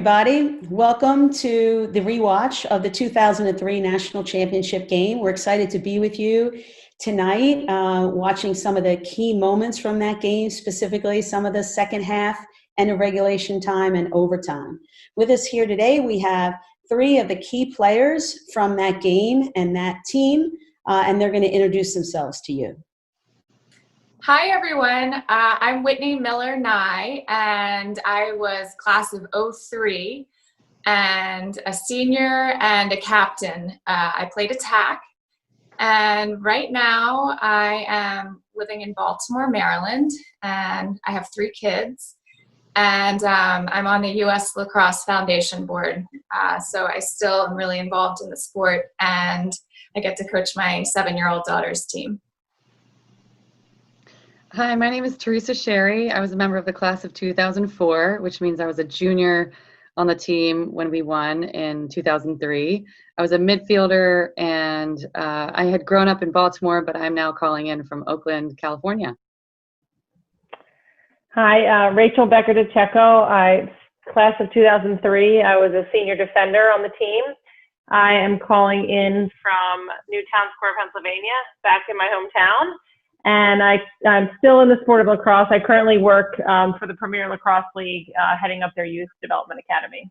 Everybody, welcome to the rewatch of the 2003 National Championship game. We're excited to be with you tonight, watching some of the key moments from that game, specifically some of the second half and the regulation time and overtime. With us here today, we have three of the key players from that game and that team, and they're going to introduce themselves to you. Hi, everyone. I'm Whitney Miller Nye, and I was class of '03 and a senior and a captain. I played attack, and right now I am living in Baltimore, Maryland, and I have 3 kids, and I'm on the U.S. Lacrosse Foundation board, so I still am really involved in the sport, and I get to coach my 7-year-old daughter's team. Hi, my name is Teresa Sheri. I was a member of the class of 2004, which means I was a junior on the team when we won in 2003. I was a midfielder, and I had grown up in Baltimore, but I'm now calling in from Oakland, California. Hi, Rachael Becker DeCecco. Class of 2003. I was a senior defender on the team. I am calling in from Newtown Square, Pennsylvania, back in my hometown. And I'm still in the sport of lacrosse. I currently work for the Premier Lacrosse League, heading up their Youth Development Academy.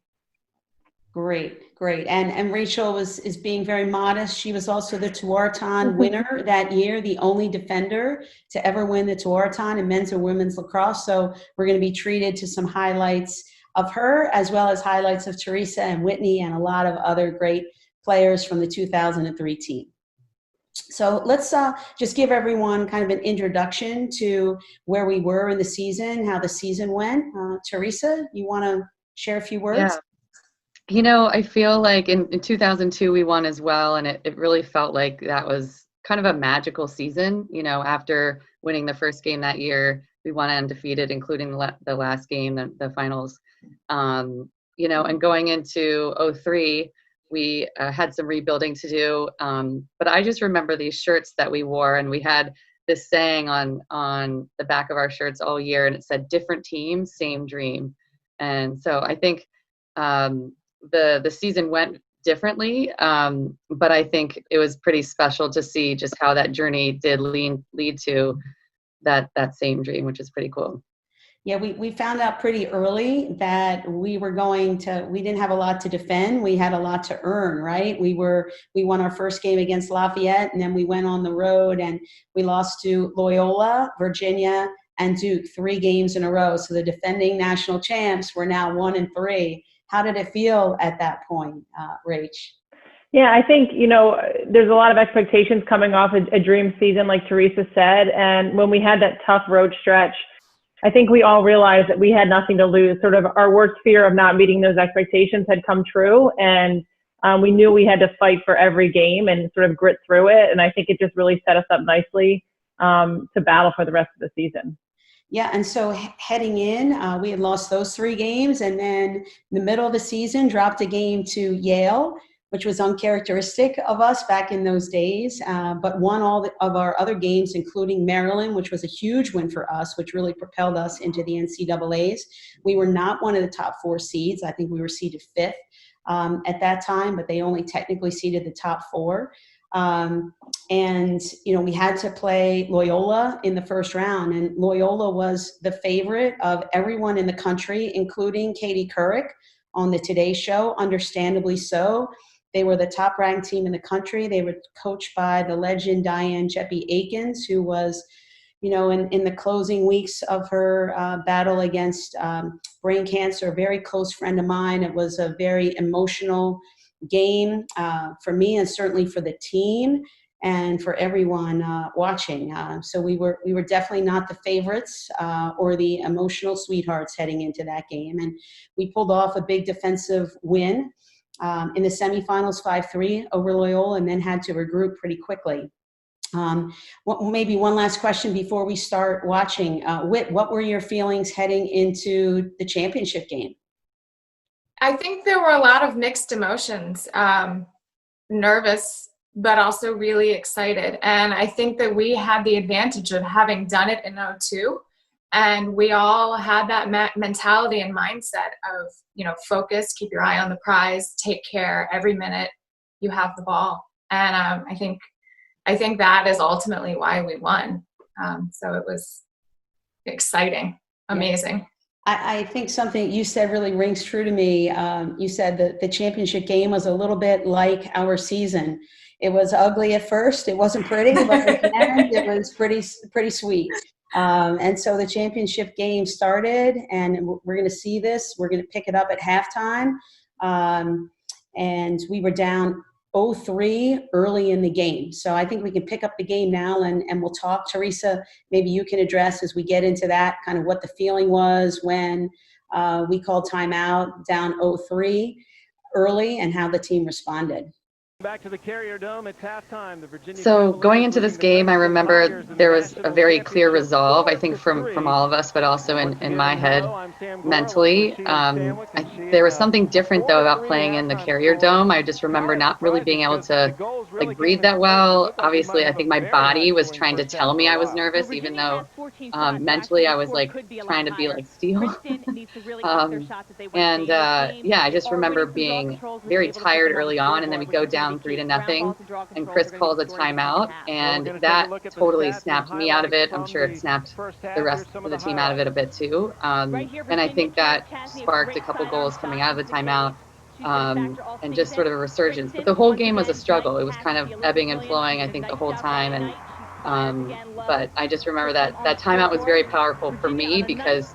Great. And Rachael is being very modest. She was also the Tewaaraton winner that year, the only defender to ever win the Tewaaraton in men's and women's lacrosse. So we're going to be treated to some highlights of her, as well as highlights of Teresa and Whitney and a lot of other great players from the 2003 team. So let's just give everyone kind of an introduction to where we were in the season, how the season went. Teresa, you want to share a few words? Yeah. You know, I feel like in 2002 we won as well, and it really felt like that was kind of a magical season. You know, after winning the first game that year, we won undefeated, including the last game, the finals. You know, and going into '03, we had some rebuilding to do, but I just remember these shirts that we wore, and we had this saying on the back of our shirts all year, and it said "Different team, same dream." And so I think the season went differently, but I think it was pretty special to see just how that journey did lead to that same dream, which is pretty cool. Yeah, we found out pretty early that we didn't have a lot to defend. We had a lot to earn, right? We won our first game against Lafayette, and then we went on the road and we lost to Loyola, Virginia, and Duke 3 games in a row. So the defending national champs were now 1-3. How did it feel at that point, Rach? Yeah, I think, you know, there's a lot of expectations coming off a dream season, like Teresa said. And when we had that tough road stretch, I think we all realized that we had nothing to lose. Sort of our worst fear of not meeting those expectations had come true. And we knew we had to fight for every game and sort of grit through it. And I think it just really set us up nicely to battle for the rest of the season. Yeah, and so heading in, we had lost those 3 games, and then in the middle of the season, dropped a game to Yale, which was uncharacteristic of us back in those days, but won all of our other games, including Maryland, which was a huge win for us, which really propelled us into the NCAAs. We were not one of the top 4 seeds. I think we were seeded 5th at that time, but they only technically seeded the top 4. And, you know, we had to play Loyola in the first round, and Loyola was the favorite of everyone in the country, including Katie Couric on the Today Show, understandably so. They were the top-ranked team in the country. They were coached by the legend Diane Jeppy Akins, who was, you know, in the closing weeks of her battle against brain cancer, a very close friend of mine. It was a very emotional game for me, and certainly for the team and for everyone watching. So we were definitely not the favorites or the emotional sweethearts heading into that game. And we pulled off a big defensive win in the semifinals, 5-3 over Loyola, and then had to regroup pretty quickly. Maybe one last question before we start watching. Whit, what were your feelings heading into the championship game? I think there were a lot of mixed emotions, nervous, but also really excited. And I think that we had the advantage of having done it in '02 And we all had that mentality and mindset of, focus, keep your eye on the prize, take care every minute you have the ball. And I think that is ultimately why we won. So it was exciting, amazing. I think something you said really rings true to me. You said that the championship game was a little bit like our season. It was ugly at first. It wasn't pretty, but at the end, it was pretty sweet. And so the championship game started, and we're going to see this. We're going to pick it up at halftime. And we were down 0-3 early in the game. So I think we can pick up the game now, and we'll talk. Teresa, maybe you can address as we get into that kind of what the feeling was when we called timeout down 0-3 early and how the team responded. Back to the Carrier Dome, it's halftime. The Virginia So going into this game, I remember there was a very clear resolve, I think, from all of us, but also in my head mentally. There was something different, though, about playing in the Carrier Dome. I just remember not really being able to breathe that well. Obviously, I think my body was trying to tell me I was nervous, even though mentally I was trying to be like steel. I just remember being very tired early on, and then we go down 3-0, and Chris calls a timeout, and that totally snapped me out of it. I'm sure it snapped the rest of the team out of it a bit too. And I think that sparked a couple goals coming out of the timeout, and just sort of a resurgence. But the whole game was a struggle. It was kind of ebbing and flowing, I think, the whole time. And but I just remember that timeout was very powerful for me because,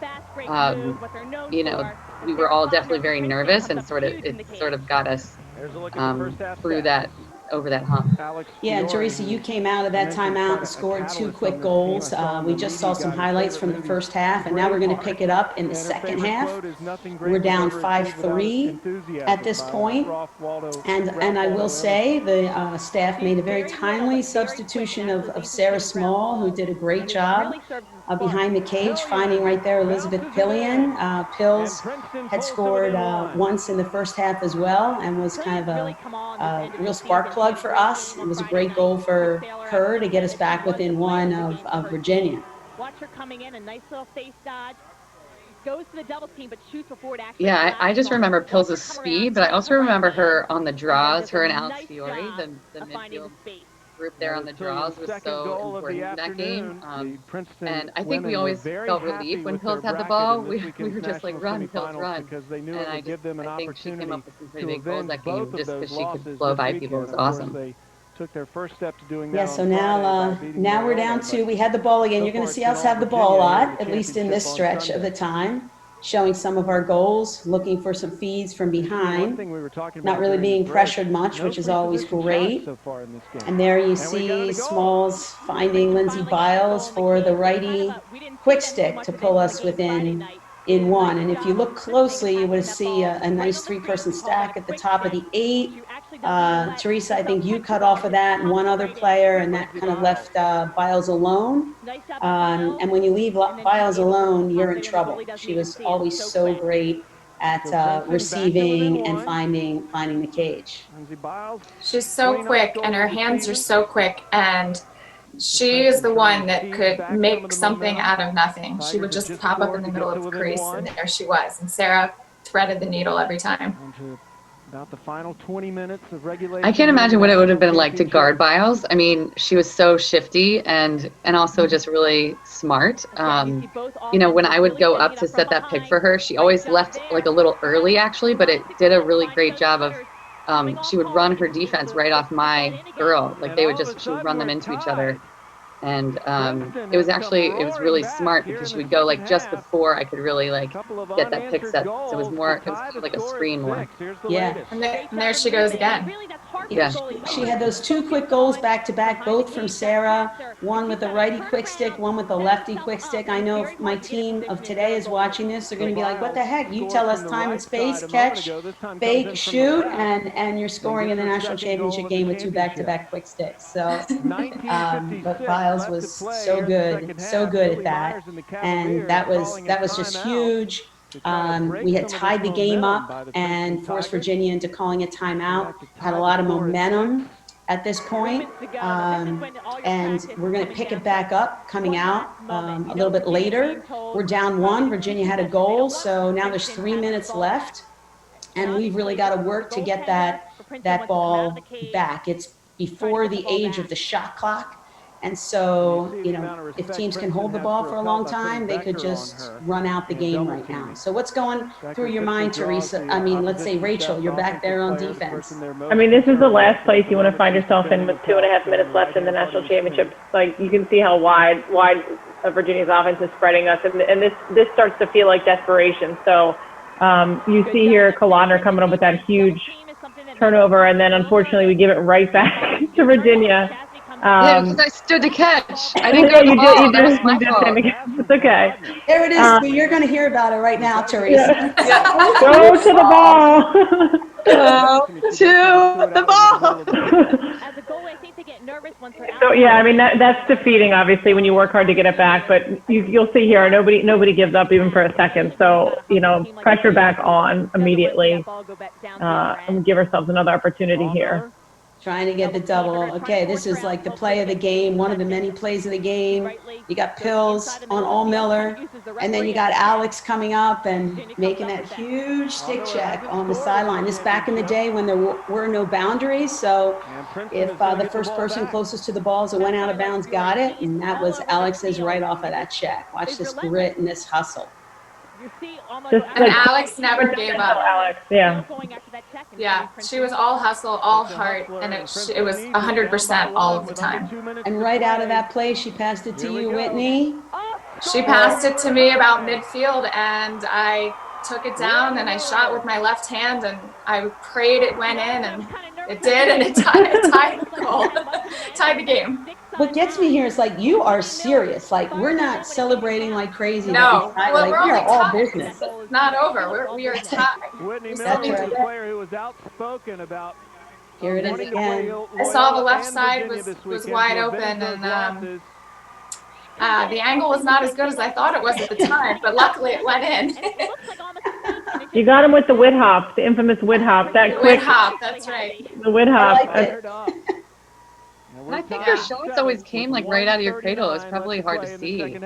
we were all definitely very nervous, and it sort of got us through that, over that hump. Yeah, and Teresa, you came out of that timeout and scored 2 quick goals. We just saw some highlights from the first half, and now we're going to pick it up in the second half. We're down 5-3 at this point. And I will say the staff made a very timely substitution of Sarah Small, who did a great job behind the cage, finding right there Elizabeth Pillion. Pills had scored once in the first half as well, and was kind of a real spark plug for us. It was a great goal for her to get us back within one of Virginia. Watch her coming in, a nice little face dodge. Goes to the double team, but shoots her forward. Yeah, I just remember Pills' speed, but I also remember her on the draws, her and Alex Fiore, the midfield group there on the draws was so important in that game. And I think we always felt relief when Pills had the ball. We were just like, run, Pills, run. And I think she came up with some pretty big goals that game just because she could blow by people. It was awesome. Took their first step to doing that. Yeah, so now we're down to, we had the ball again. You're going to see us have the ball a lot, at least in this stretch of the time, showing some of our goals, looking for some feeds from behind, not really being pressured much, which is always great. And there you see Smalls finding Lindsay Biles for the righty quick stick to pull us within in one. And if you look closely, you would see a nice 3-person stack at the top of the 8. Teresa, I think you cut off of that and one other player, and that kind of left Biles alone. And when you leave Biles alone, you're in trouble. She was always so great at receiving and finding the cage. She's so quick, and her hands are so quick, and she is the one that could make something out of nothing. She would just pop up in the middle of the crease, and there she was. And Sarah threaded the needle every time. About the final 20 minutes of regulation. I can't imagine what it would have been like to guard Biles. I mean, she was so shifty and also just really smart. When I would go up to set that pick for her, she always left like a little early actually, but it did a really great job of she would run her defense right off my girl. Like she would run them into each other. And it was really smart because she would go like just before I could really get that pick set. So it was kind of like a screen more. Yeah. And there she goes again. Yeah. She had those 2 quick goals back to back, both from Sarah, one with the righty quick stick, one with the lefty quick stick. I know if my team of today is watching this, they're going to be like, what the heck? You tell us time and space, catch, fake, shoot, and you're scoring in the national championship game with 2 back-to-back quick sticks. So, but Biles was so good at that. And that was just huge. We had tied the game up and forced Virginia into calling a timeout, had a lot of momentum, at this point. And we're going to pick it back up coming out a little bit later. We're down 1. Virginia had a goal, so now there's 3 minutes left. And we've really got to work to get that ball back. It's before the age of the shot clock. And so, you know, if teams can hold the ball for a long time, they could just run out the game right now. So what's going through your mind, Teresa? I mean, let's say, Rachael, you're back there on defense. I mean, this is the last place you want to find yourself in with 2.5 minutes left in the national championship. Like, you can see how wide Virginia's offense is spreading us. And this starts to feel like desperation. So you see here Kalodner coming up with that huge turnover, and then unfortunately we give it right back to Virginia. Yeah, because I stood to catch. I didn't go to the ball. That was my fault. It's okay. There it is. You're going to hear about it right now, Teresa. Yeah. Go to the ball. Go to the ball. As a goalie, I think they get nervous once they're out. So yeah, I mean that's defeating, obviously, when you work hard to get it back. But you'll see here, nobody gives up even for a second. So pressure back on immediately, and give ourselves another opportunity here. Trying to get the double. Okay, this is like the play of the game, one of the many plays of the game. You got Pills on All Miller, and then you got Alex coming up and making that huge stick check on the sideline. This back in the day when there were no boundaries, so if the first person closest to the ball as it went out of bounds got it, and that was Alex's right off of that check. Watch this grit and this hustle. And Alex never gave up. Alex, yeah. Yeah, she was all hustle, all heart, and it was 100% all of the time. And right out of that play, she passed it to you, Whitney. She passed it to me about midfield, and I took it down, and I shot with my left hand, and I prayed it went in, and it did, and it tied the goal, tied the game. What gets me here is like you are serious. Like we're not celebrating like crazy. No, well, we're we are all tied. business. It's not over. We are tied. Whitney Miller, a player who was outspoken about. Here it is again. I saw the left side was wide open, and the angle was not as good as I thought it was at the time, but luckily it went in. You got him with the wid hop, the infamous wid hop. That quick wid hop, that's right. The wid hop. I think your shots always came like right out of your cradle. It was probably hard to see. I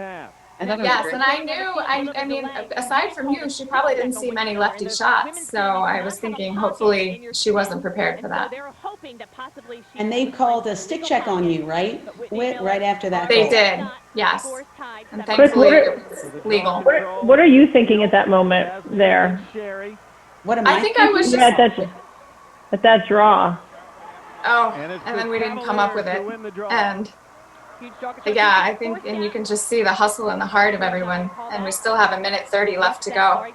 thought it was great. And I knew, I mean, aside from you, she probably didn't see many lefty shots. So I was thinking, hopefully she wasn't prepared for that. And they called a stick check on you, right? Right after that. They did, yes. And thankfully it was legal. What are you thinking at that moment there? What am I think I was just... at that draw. Oh, and then we didn't come up with it. And yeah, I think, and you can just see the hustle and the heart of everyone. And we still have 1:30 left to go.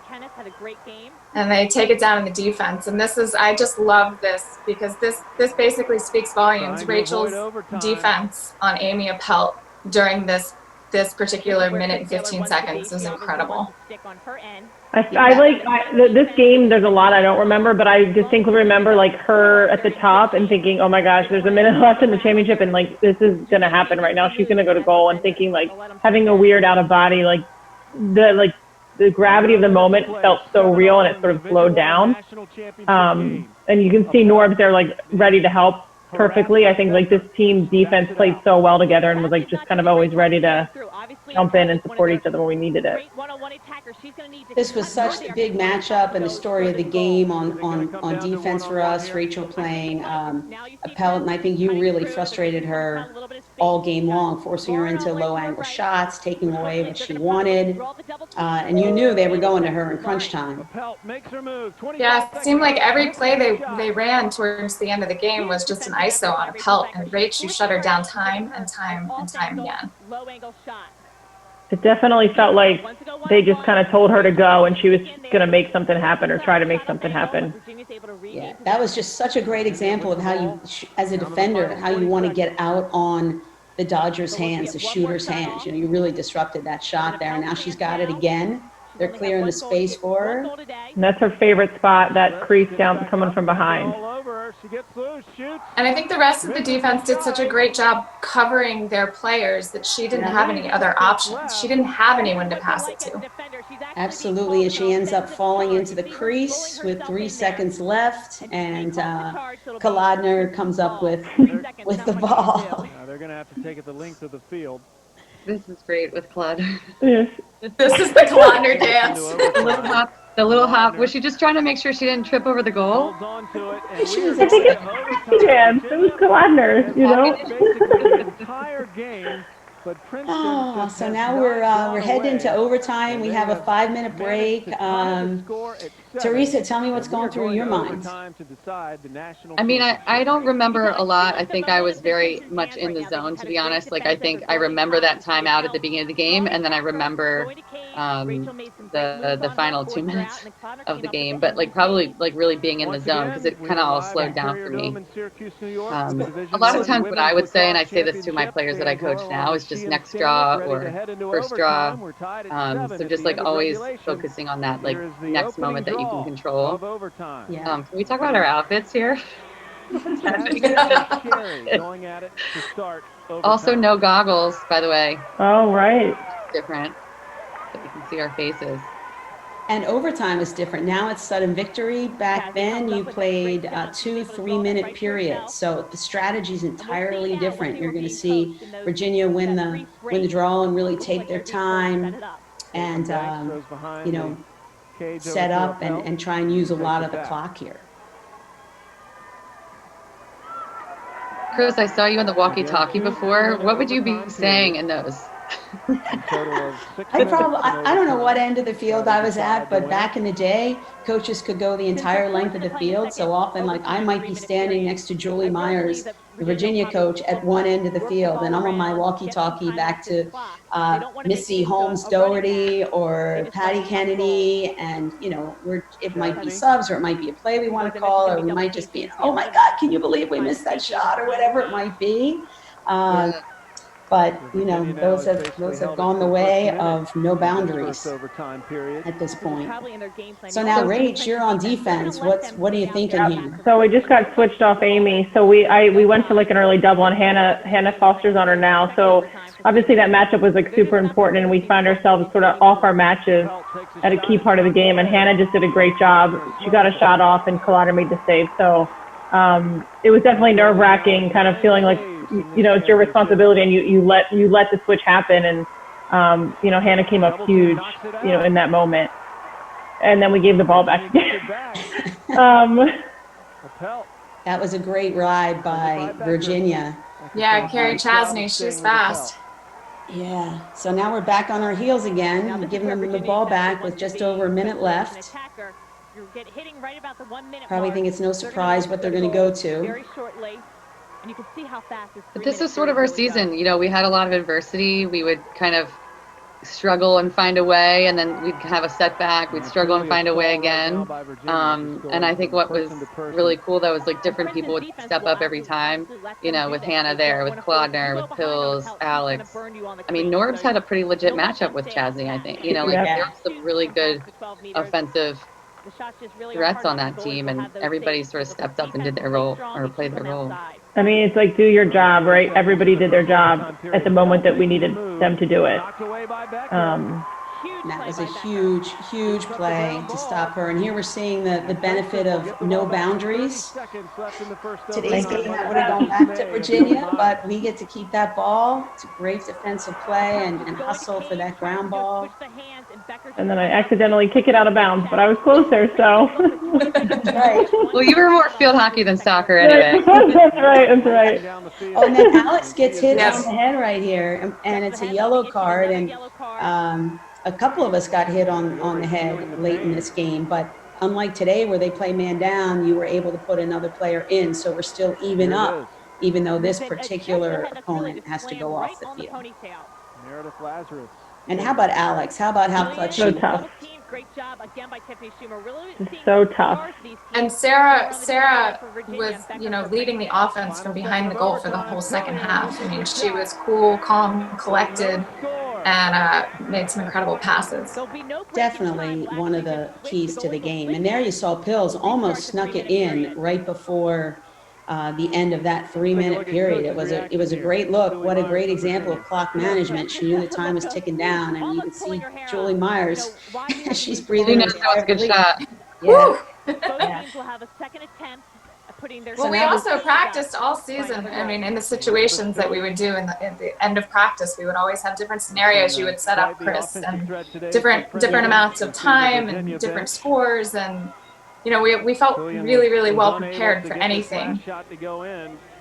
And they take it down in the defense. And this is, I just love this because this basically speaks volumes. Rachael's defense on Amy Appelt during this particular minute and 15 seconds is incredible. This game, there's a lot I don't remember, but I distinctly remember like her at the top and thinking, oh my gosh, there's a minute left in the championship and like this is going to happen right now. She's going to go to goal, and thinking like having a weird out of body, like the gravity of the moment felt so real and it sort of slowed down. And you can see Norbs there like ready to help perfectly. I think like this team defense played so well together and was like just kind of always ready to jump in and support each other when we needed it. This was such a big matchup and the story of the game on defense for us. Rachael playing Appelt, and I think you really frustrated her all game long, forcing her into low angle shots, taking away what she wanted, and you knew they were going to her in crunch time. Yeah, it seemed like every play they ran towards the end of the game was just an ISO on Appelt, and Rach, you shut her down time and time and time again. It definitely felt like they just kind of told her to go and she was going to make something happen or try to make something happen. Yeah, that was just such a great example of how you, as a defender, how you want to get out on the Dodgers' hands, the shooter's hands. You know, you really disrupted that shot there. And now she's got it again. They're clearing the space for her. And that's her favorite spot, that crease down coming from behind. her. She gets loose, shoots. And I think the rest of the defense did such a great job covering their players that she didn't have any other options. She didn't have anyone to pass it to. Absolutely, and she ends up falling into the crease with 3 seconds left, and Kolodner comes up with the ball. They're going to have to take it the length of the field. This is great with Claude. Yes. This is the Kolodner dance. The little hop. Was she just trying to make sure she didn't trip over the goal? Holds on to it, and She was I think it's dance. It was Kolodner, you know. basically the entire game. But Princeton just So has now not we're gone heading into away. overtime. We have a 5-minute break. Teresa, tell me what's going through your mind. I mean, I don't remember a lot. I think I was very much in the zone, to be honest. Like, I think I remember that timeout at the beginning of the game, and then I remember the final 2 minutes of the game. But, like, probably, like, really being in the zone, because it kind of all slowed down for me. A lot of times what I would say, and I say this to my players that I coach now, is just next draw or first draw. So just, like, always focusing on that, like, next moment that you can control. Yeah. Can we talk about our outfits here? Also, no goggles, by the way. Oh, right. Different, so we can see our faces. And overtime is different. Now it's sudden victory. Back then, you played 2 3-minute periods. So the strategy is entirely different. You're going to see Virginia win the draw and really take their time and set up and try and use a lot of the clock here. Chris, I saw you on the walkie-talkie before. What would you be saying in those? I don't know what end of the field I was at, but back in the day, coaches could go the entire length of the field. So often, like, I might be standing next to Julie Myers, the Virginia coach, at one end of the field, and I'm on my walkie-talkie back to Missy Holmes Doherty or Patty Kennedy, and it might be subs, or it might be a play we want to call, or we might just be, oh my God, can you believe we missed that shot, or whatever it might be. But those have gone the way of no boundaries at this point. So now, Rach, you're on defense. What are you thinking here? So we just got switched off Amy. So we went to like an early double on Hannah. Hannah Foster's on her now. So obviously that matchup was like super important, and we found ourselves sort of off our matches at a key part of the game. And Hannah just did a great job. She got a shot off, and Kolodner made the save. So it was definitely nerve-wracking, kind of feeling like, it's your responsibility, and you let the switch happen, and Hannah came up huge, in that moment, and then we gave the ball back. That was a great ride by Virginia. Yeah, Carrie Chasney, she's fast. Yeah, so now we're back on our heels again. We're giving them the ball back with just over a minute left. Probably think it's no surprise what they're going to go to. And you can see how fast But this was sort of our season. We had a lot of adversity. We would kind of struggle and find a way, and then we'd have a setback. We'd struggle and find a way again. And I think what was really cool, though, was like different people would step up every time, with Hannah there, with Kolodner, with Pills, Alex. I mean, Norbs had a pretty legit matchup with Chasney, I think. There were some really good offensive threats on that team, and everybody sort of stepped up and did their role, or played their role. I mean, it's like, do your job, right? Everybody did their job at the moment that we needed them to do it. That was a huge, huge play to stop her. And here we're seeing the benefit of no boundaries. Today's game, that would have gone back to Virginia, but we get to keep that ball. It's a great defensive play and hustle for that ground ball. And then I accidentally kick it out of bounds, but I was closer, so. That's right. Well, you were more field hockey than soccer anyway. That's right. Oh, and then Alex gets hit on the head right here, and it's a yellow card, and a couple of us got hit on the head late in this game, but unlike today where they play man down, you were able to put another player in, so we're still even up, even though this particular opponent has to go off the field. And how about Alex? How about how clutch she was? Great job again by Tiffany Schumer. So tough. And Sarah was, leading the offense from behind the goal for the whole second half. I mean, she was cool, calm, collected. and made some incredible passes. Definitely one of the keys to the game. And there you saw Pills almost snuck it in right before the end of that 3-minute period. It was a great look. What a great example of clock management. She knew the time was ticking down, and you could see Julie Myers. She's breathing. That was a good shot. Yeah. Well, we also practiced all season. I mean, in the situations that we would do in the end of practice, we would always have different scenarios you would set up, Chris, and different amounts of time and different scores. And, you know, we felt really, really well prepared for anything,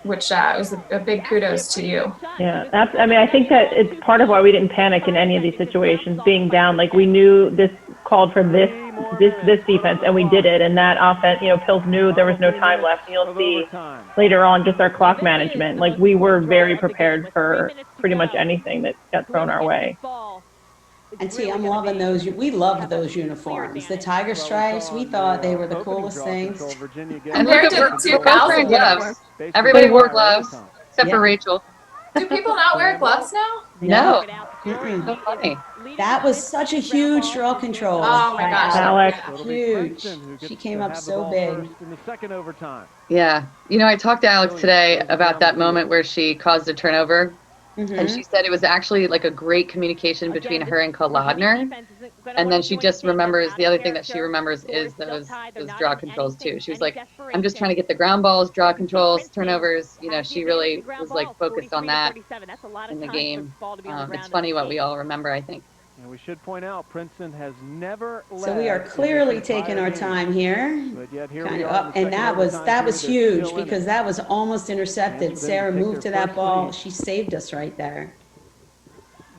which was a big kudos to you. Yeah, I mean, I think that it's part of why we didn't panic in any of these situations, being down. Like, we knew this called for this defense, and we did it. And that offense, you know, Pills knew there was no time left. And you'll see later on just our clock management. Like, we were very prepared for pretty much anything that got thrown our way. And see, I'm loving those. We loved those uniforms. The tiger stripes, we thought they were the coolest things. And compared to the 2000 gloves. Everybody wore gloves, except for Rachael. Do people not wear gloves now? No. So funny. That was such a huge draw control. Oh my gosh. Alex. Huge. She came up so big. Yeah. You know, I talked to Alex today about that moment where she caused a turnover. And she said it was actually like a great communication between her and Kolodner. And then she just remembers, the other thing that she remembers is those draw controls too. She was like, I'm just trying to get the ground balls, draw controls, turnovers. You know, she really was like focused on that in the game. It's funny what we all remember, I think. And we should point out, Princeton has never led. So we are clearly taking our time here. But yet here Kind we of are up. And that was huge because that was almost intercepted. Sarah moved to that ball. She saved us right there.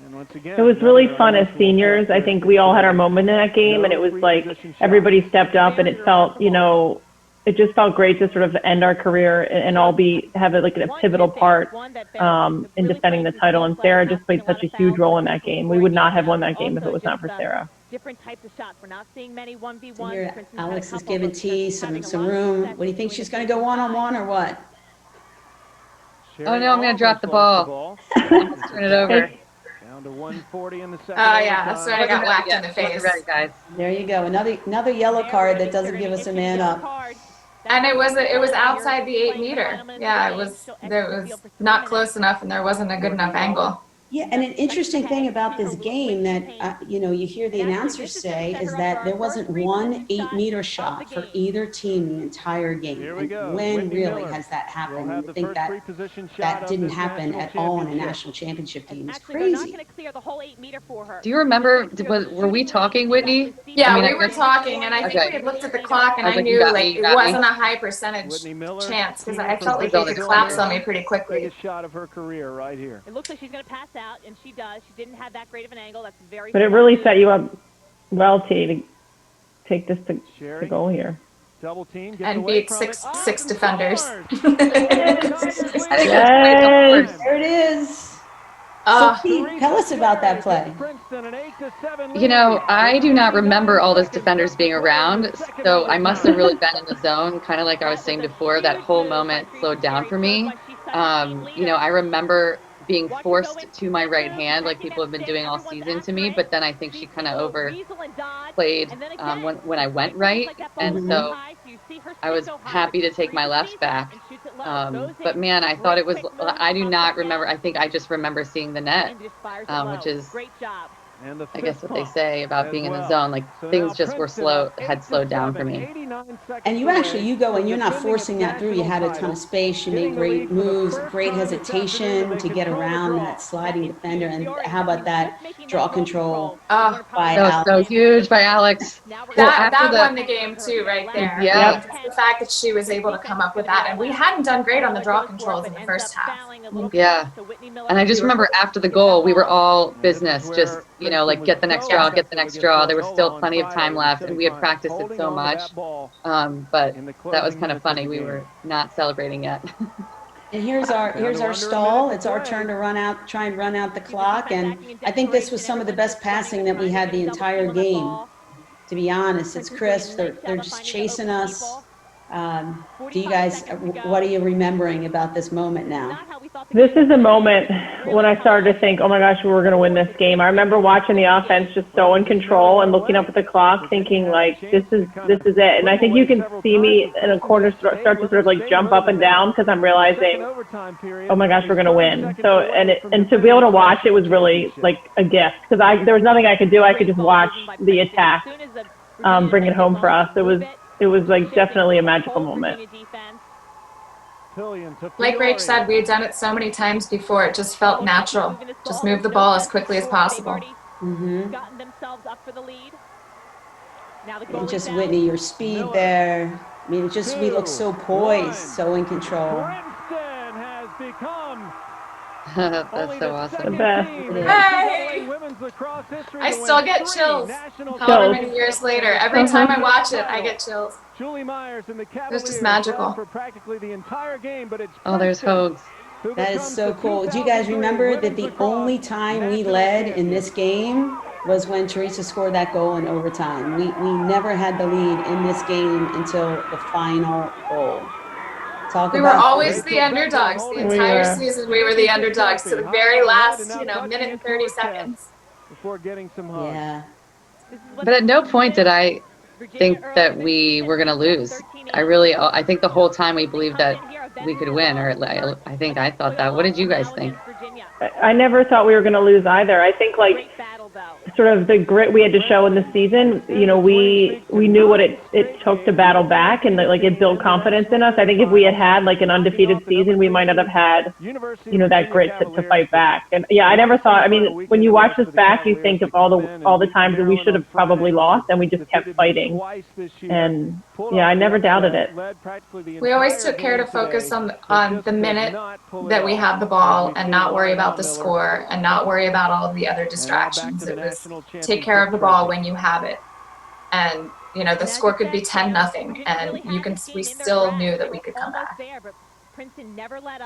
And once again, It was really fun as seniors. I think we all had our moment in that game, and it was like everybody stepped up, and it felt, you know, it just felt great to sort of end our career and all have it like a pivotal part in defending the title. And Sarah just played such a huge role in that game. We would not have won that game if it was not for Sarah. Different types of shots. We're not seeing many 1v1s. So here, Alex is giving T some room. What do you think, she's going to go one-on-one or what? Oh no, I'm going to drop the ball. Turn it over. Down to 140 in the second. Oh yeah, that's right. I got whacked in the face. Ready, guys. There you go. Another yellow card that doesn't give us a man up. And it was outside the 8 meter. Yeah, it was not close enough, and there wasn't a good enough angle. Yeah, and an interesting thing about this game that, you know, you hear the announcers say is that there wasn't one 8-meter shot for either team the entire game. And when really has that happened? I think that didn't happen at all in a national championship game. It's crazy. Do you remember, were we talking, Whitney? Yeah, I mean, we were talking, and I think we had looked at the clock, and I knew like it wasn't a high percentage chance because I felt like they could collapse on me pretty quickly. Biggest shot of her career right here. It looks like she's going to pass out, and she does. She didn't have that great of an angle. That's very. But it really set you up well, T, to take this to goal here. Double team. And beat six defenders. Yes, there it is. So Pete, tell us about that play. You know, I do not remember all those defenders being around, so I must have really been in the zone, kind of like I was saying before. That whole moment slowed down for me. You know, I remember being forced to my right hand like people have been doing all season to me, but then I think she kind of overplayed when I went right, and so I was happy to take my left back. But man, I thought it was, I do not remember, I think I just remember seeing the net, which is, I guess what they say about being in the zone, like things just were had slowed down for me. And you go and you're not forcing that through. You had a ton of space. You made great moves, great hesitation to get around that sliding defender. And how about that draw control by That was Alex? so huge by Alex. That won the game too, right there. Yeah. The fact that she was able to come up with that, and we hadn't done great on the draw controls in the first half. Yeah. And I just remember after the goal, we were all business, just, you know, like get the next draw, get the next draw. There was still plenty of time left, and we had practiced it so much. But that was kind of funny. We were not celebrating yet. And here's our stall. It's our turn to try and run out the clock. And I think this was some of the best passing that we had the entire game. To be honest, it's crisp. They're just chasing us. Do you guys, what are you remembering about this moment now? This is a moment when I started to think, oh my gosh, we're going to win this game. I remember watching the offense just so in control and looking up at the clock thinking like, this is it. And I think you can see me in a corner start to sort of like jump up and down because I'm realizing, oh my gosh, we're going to win. So, and to be able to watch it was really like a gift because there was nothing I could do. I could just watch the attack bring it home for us. It was like definitely a magical moment. Like Rach said, we had done it so many times before. It just felt natural. Just move the ball as quickly as possible. Mm-hmm. And just Whitney, your speed there. I mean, we look so poised, so in control. Princeton has become That's so awesome. The best. Hey! I still get chills. However many years later, every time I watch it, I get chills. It's just magical. Oh, there's Hogs. That is so cool. Do you guys remember that the only time we led in this game was when Teresa scored that goal in overtime? We never had the lead in this game until the final goal. We were always the underdogs. The entire season, we were the underdogs to the very last, minute and 30 seconds. Before getting some hugs. Yeah. But at no point did I think that we were going to lose. I think the whole time we believed that we could win, or I thought that. What did you guys think? I never thought we were going to lose either. I think like sort of the grit we had to show in the season, we knew what it took to battle back and like it built confidence in us. I think if we had like an undefeated season, we might not have had, that grit to fight back. And yeah, I never thought, when you watch this back, you think of all the times that we should have probably lost and we just kept fighting. And yeah, I never doubted it. We always took care to focus on the minute that we have the ball and not worry about the score and not worry about all of the other distractions. It was take care of the ball when you have it. And, the score could be 10-0 and we still knew that we could come back.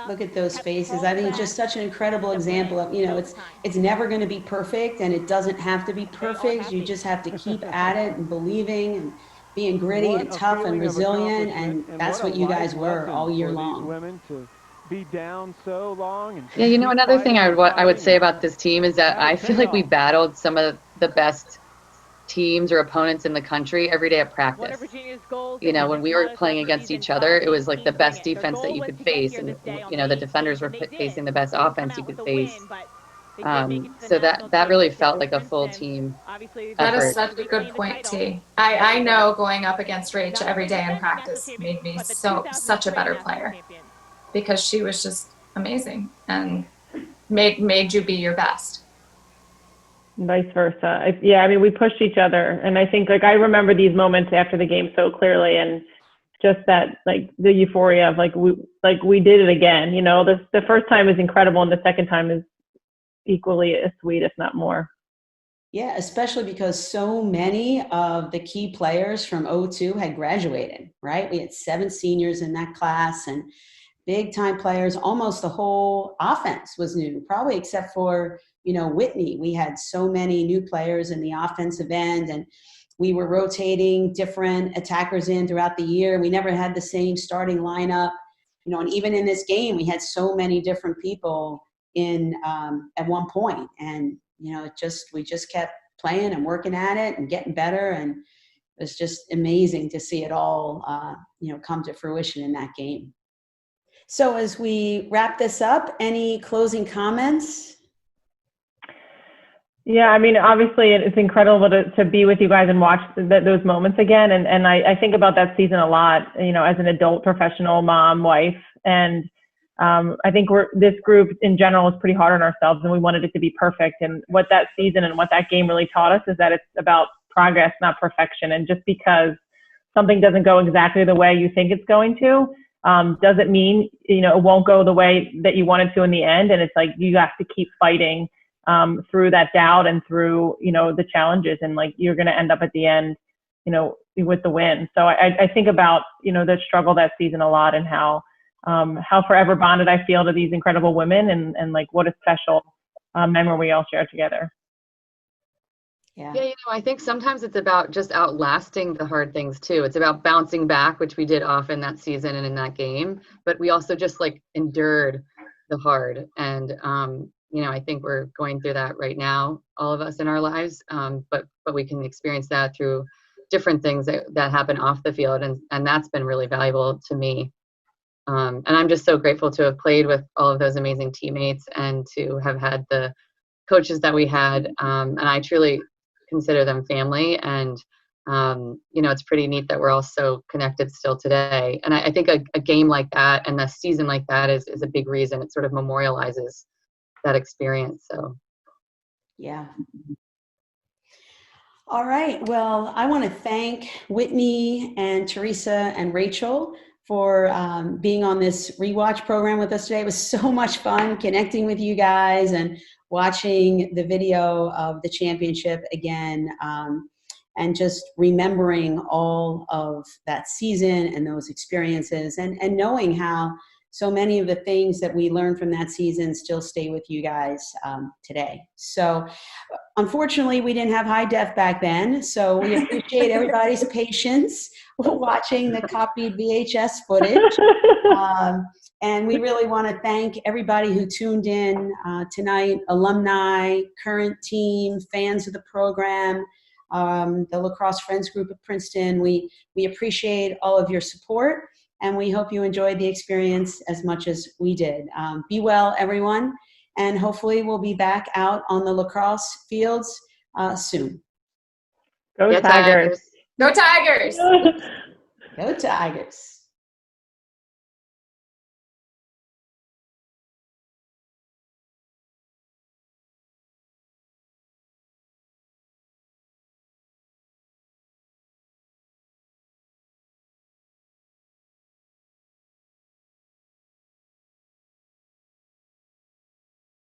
Look at those faces. I think it's just such an incredible example of, it's never going to be perfect and it doesn't have to be perfect. You just have to keep at it and believing and being gritty and tough and resilient. And that's what you guys were all year long. Be down so long. Yeah, another thing I would say about this team is that I feel like we battled some of the best teams or opponents in the country every day at practice. When we were playing against each other, it was like the best defense that you could face, and the defenders were facing the best offense you could face. So that really felt like a full team effort. That is such a good point, T. I know going up against Rach every day in practice made me such a better player. Because she was just amazing and made you be your best. Vice versa. We pushed each other. And I think I remember these moments after the game so clearly and just that the euphoria of we did it again. The first time is incredible and the second time is equally as sweet, if not more. Yeah, especially because so many of the key players from 02 had graduated, right? We had 7 seniors in that class and big time players. Almost the whole offense was new, probably except for, Whitney. We had so many new players in the offensive end and we were rotating different attackers in throughout the year. We never had the same starting lineup, and even in this game, we had so many different people in at one point. And, we just kept playing and working at it and getting better. And it was just amazing to see it all, come to fruition in that game. So as we wrap this up, any closing comments? Yeah, obviously it's incredible to be with you guys and watch those moments again. And I think about that season a lot, as an adult, professional mom, wife. And I think this group in general was pretty hard on ourselves and we wanted it to be perfect. And what that season and what that game really taught us is that it's about progress, not perfection. And just because something doesn't go exactly the way you think it's going to, doesn't mean, it won't go the way that you wanted to in the end. And it's you have to keep fighting through that doubt and through, the challenges. And you're going to end up at the end, with the win. So I think about, the struggle that season a lot and how forever bonded I feel to these incredible women and what a special memory we all share together. Yeah. Yeah, I think sometimes it's about just outlasting the hard things too. It's about bouncing back, which we did often that season and in that game, but we also just like endured the hard. And, I think we're going through that right now, all of us in our lives. But we can experience that through different things that happen off the field. And that's been really valuable to me. And I'm just so grateful to have played with all of those amazing teammates and to have had the coaches that we had. And I truly consider them family. And, it's pretty neat that we're all so connected still today. And I think a game like that and a season like that is a big reason. It sort of memorializes that experience. So, yeah. All right. Well, I want to thank Whitney and Teresa and Rachael for being on this rewatch program with us today. It was so much fun connecting with you guys and watching the video of the championship again, and just remembering all of that season and those experiences, and knowing how so many of the things that we learned from that season still stay with you guys today. So unfortunately, we didn't have high def back then, so we appreciate everybody's patience watching the copied VHS footage. And we really want to thank everybody who tuned in tonight, alumni, current team, fans of the program, the Lacrosse Friends Group of Princeton. We appreciate all of your support, and we hope you enjoyed the experience as much as we did. Be well, everyone, and hopefully we'll be back out on the lacrosse fields soon. Go Tigers! Go Tigers! Go Tigers!